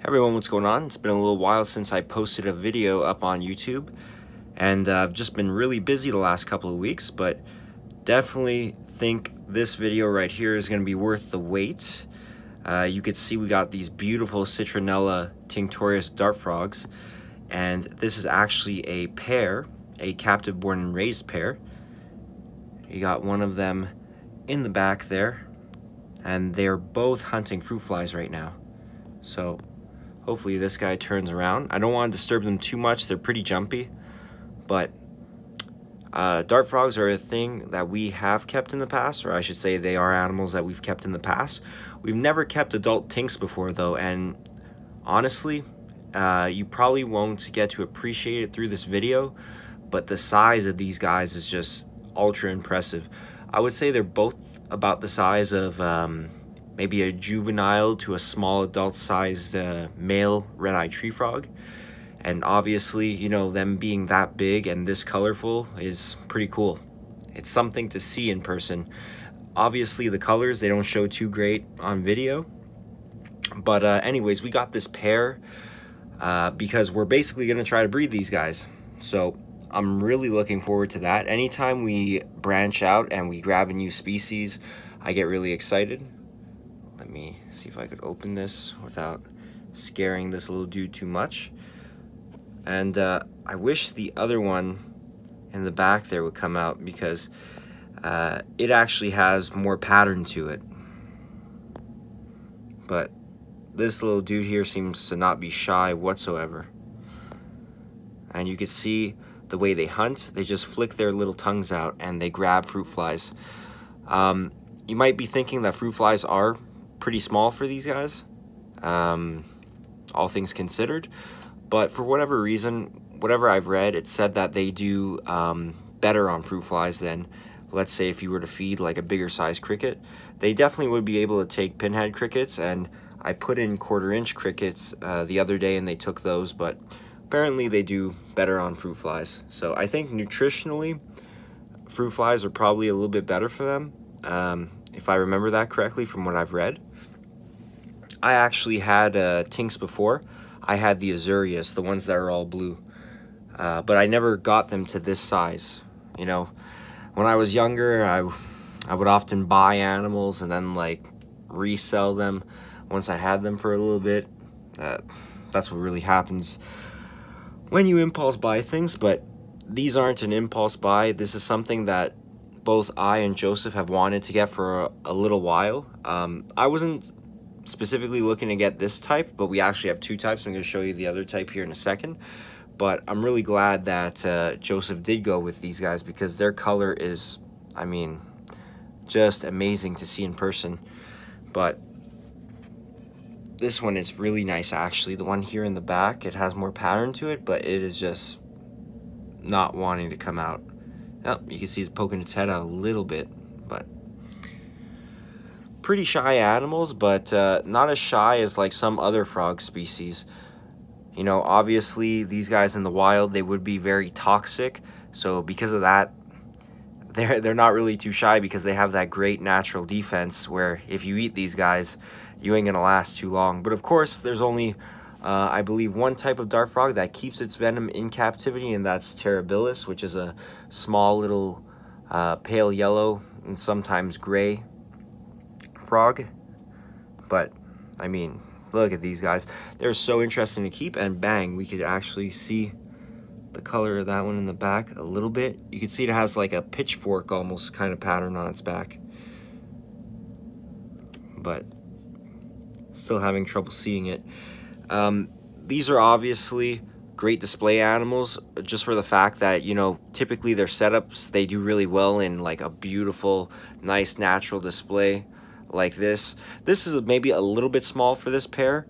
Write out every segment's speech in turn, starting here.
Hey everyone, what's going on? It's been a little while since I posted a video up on YouTube, and I've just been really busy the last couple of weeks, but definitely think this video right here is going to be worth the wait. You could see we got these beautiful Citronella Tinctoria dart frogs, and this is actually a pair, a captive born and raised pair. You got one of them in the back there, and they're both hunting fruit flies right now. So hopefully this guy turns around. I don't want to disturb them too much. They're pretty jumpy. But dart frogs are a thing that we have kept in the past, or I should say they are animals that we've kept in the past. We've never kept adult tinks before though, and honestly, you probably won't get to appreciate it through this video, but the size of these guys is just ultra impressive. I would say they're both about the size of maybe a juvenile to a small adult-sized male red-eyed tree frog. And obviously, you know, them being that big and this colorful is pretty cool. It's something to see in person. Obviously, the colors, they don't show too great on video. But anyways, we got this pair because we're basically going to try to breed these guys. So I'm really looking forward to that. Anytime we branch out and we grab a new species, I get really excited. Let me see if I could open this without scaring this little dude too much. And I wish the other one in the back there would come out because it actually has more pattern to it. But this little dude here seems to not be shy whatsoever. And you can see the way they hunt. They just flick their little tongues out and they grab fruit flies. You might be thinking that fruit flies are pretty small for these guys, all things considered, but for whatever reason, whatever I've read, it said that they do better on fruit flies than, let's say, if you were to feed like a bigger size cricket. They definitely would be able to take pinhead crickets, and I put in 1/4-inch crickets the other day and they took those, but apparently they do better on fruit flies. So I think nutritionally fruit flies are probably a little bit better for them, if I remember that correctly from what I've read. I actually had tinks before. I had the Azurius, the ones that are all blue, but I never got them to this size. You know, when I was younger, I would often buy animals and then like resell them once I had them for a little bit. That's what really happens when you impulse buy things, but these aren't an impulse buy. This is something that both I and Joseph have wanted to get for a little while. I wasn't specifically looking to get this type, but we actually have two types. I'm going to show you the other type here in a second. But I'm really glad that Joseph did go with these guys because their color is, I mean, just amazing to see in person. But this one is really nice, actually. The one here in the back, it has more pattern to it, but it is just not wanting to come out. Oh, you can see it's poking its head out a little bit, but pretty shy animals, but not as shy as like some other frog species. You know, obviously these guys in the wild, they would be very toxic, so because of that, they're not really too shy because they have that great natural defense where if you eat these guys, you ain't gonna last too long. But of course, there's only I believe one type of dart frog that keeps its venom in captivity, and that's Terribilis, which is a small little pale yellow and sometimes gray frog. But I mean, look at these guys. They're so interesting to keep, and bang, we could actually see the color of that one in the back a little bit. You can see it has like a pitchfork almost kind of pattern on its back, but still having trouble seeing it. These are obviously great display animals just for the fact that, you know, typically their setups, they do really well in like a beautiful, nice, natural display like this. This is maybe a little bit small for this pair.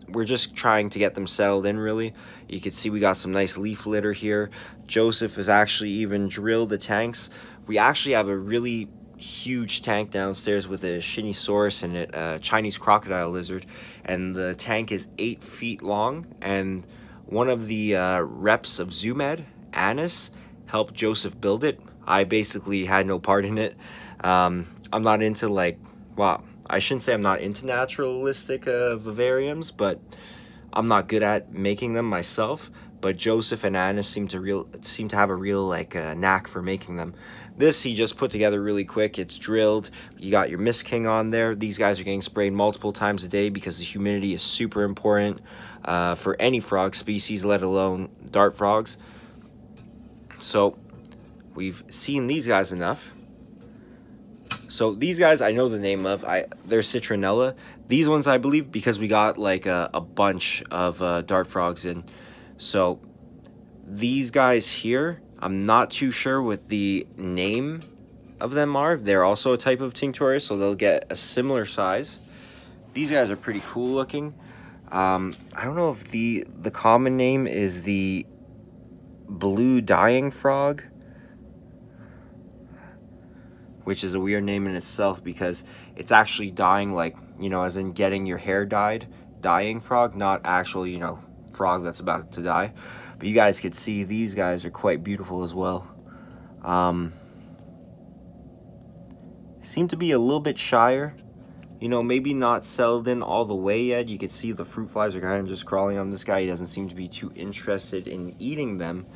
We're just trying to get them settled in, really. You can see we got some nice leaf litter here. Joseph has actually even drilled the tanks. We actually have a really huge tank downstairs with a Shinisaurus in it, a Chinese crocodile lizard, and the tank is 8 feet long, and one of the reps of ZooMed, Anis, helped Joseph build it. I basically had no part in it. I'm not into like, well, I shouldn't say I'm not into naturalistic vivariums, but I'm not good at making them myself. But Joseph and Anna seem to have a real like knack for making them. This he just put together really quick. It's drilled. You got your Mist King on there. These guys are getting sprayed multiple times a day because the humidity is super important for any frog species, let alone dart frogs. So we've seen these guys enough. So these guys I know the name of. They're Citronella. These ones I believe because we got like a bunch of dart frogs in. So these guys here, I'm not too sure what the name of them are. They're also a type of Tinctoria, so they'll get a similar size. These guys are pretty cool looking. I don't know if the common name is the blue dying frog, which is a weird name in itself because it's actually dying, like, you know, as in getting your hair dyed, dying frog, not actual, you know, frog that's about to die. But you guys could see these guys are quite beautiful as well. Seem to be a little bit shyer, you know, maybe not settled in all the way yet. You can see the fruit flies are kind of just crawling on this guy. He doesn't seem to be too interested in eating them,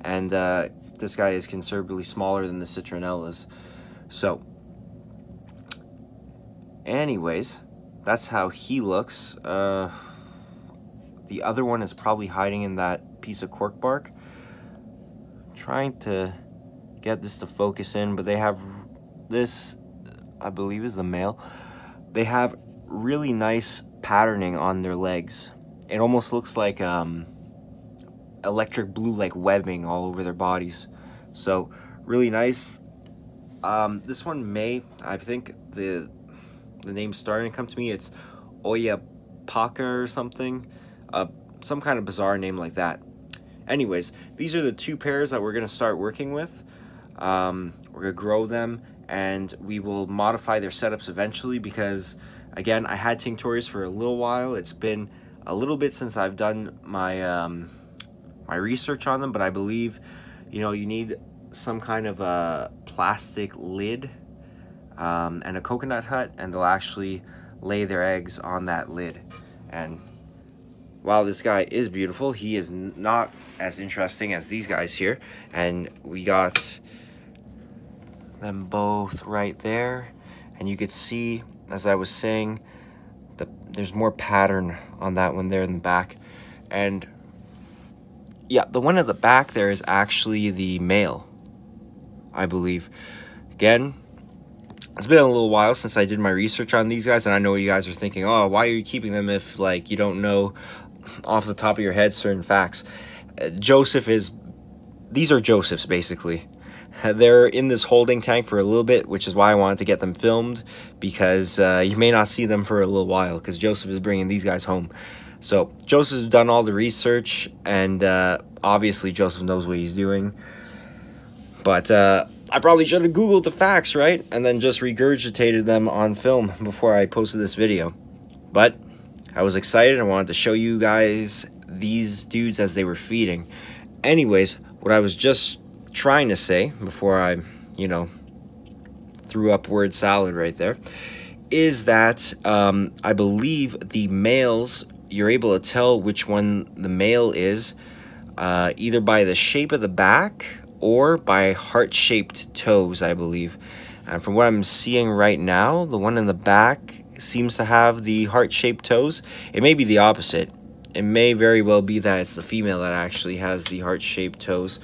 and this guy is considerably smaller than the Citronellas. So anyways, that's how he looks. The other one is probably hiding in that piece of cork bark. Trying to get this to focus in, but they have this, I believe is the male. They have really nice patterning on their legs. It almost looks like electric blue like webbing all over their bodies. So really nice. This one may, I think the name's starting to come to me. It's Oyapaka or something. Some kind of bizarre name like that. Anyways, these are the two pairs that we're going to start working with. We're going to grow them, and we will modify their setups eventually because, again, I had Tinctorias for a little while. It's been a little bit since I've done my my research on them, but I believe, you know, you need some kind of a plastic lid and a coconut hut, and they'll actually lay their eggs on that lid. And while this guy is beautiful, he is not as interesting as these guys here. And we got them both right there. And you could see, as I was saying, there's more pattern on that one there in the back. And yeah, the one at the back there is actually the male, I believe. Again, it's been a little while since I did my research on these guys, and I know you guys are thinking, oh, why are you keeping them if, like, you don't know off the top of your head certain facts. These are Joseph's, basically. They're in this holding tank for a little bit, which is why I wanted to get them filmed, because you may not see them for a little while, because Joseph is bringing these guys home. So Joseph's done all the research, and obviously Joseph knows what he's doing. But I probably should have Googled the facts, right? And then just regurgitated them on film before I posted this video. But I was excited. I wanted to show you guys these dudes as they were feeding. Anyways, what I was just trying to say before I, you know, threw up word salad right there, is that I believe the males, you're able to tell which one the male is either by the shape of the back or by heart-shaped toes, I believe. And from what I'm seeing right now, the one in the back seems to have the heart-shaped toes. It may be the opposite. It may very well be that it's the female that actually has the heart-shaped toes.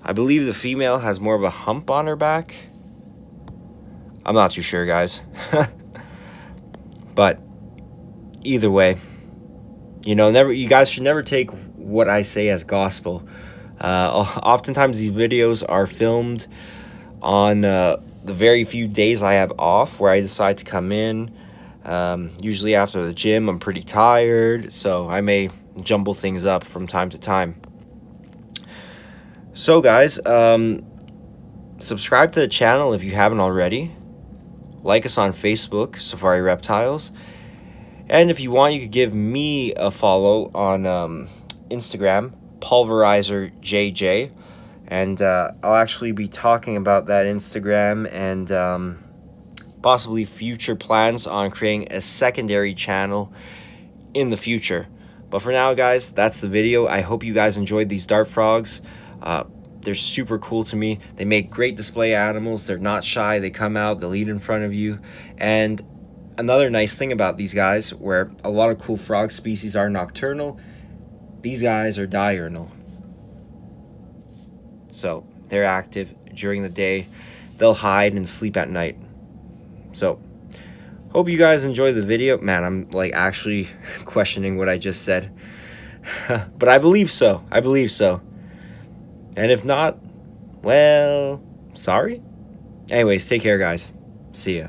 I believe the female has more of a hump on her back. I'm not too sure, guys. But either way, you know, you guys should never take what I say as gospel. Oftentimes these videos are filmed on the very few days I have off, where I decide to come in. Usually after the gym, I'm pretty tired, so I may jumble things up from time to time. So guys, subscribe to the channel if you haven't already. Like us on Facebook, Safari Reptiles. And if you want, you could give me a follow on Instagram, Pulverizer JJ. And I'll actually be talking about that Instagram and possibly future plans on creating a secondary channel in the future. But for now, guys, that's the video. I hope you guys enjoyed these dart frogs. They're super cool to me. They make great display animals. They're not shy. They come out, they'll eat in front of you. And another nice thing about these guys, where a lot of cool frog species are nocturnal, these guys are diurnal. So they're active during the day. They'll hide and sleep at night. So hope you guys enjoy the video. Man, I'm like actually questioning what I just said. But I believe so. I believe so. And if not, well, sorry. Anyways, take care, guys. See ya.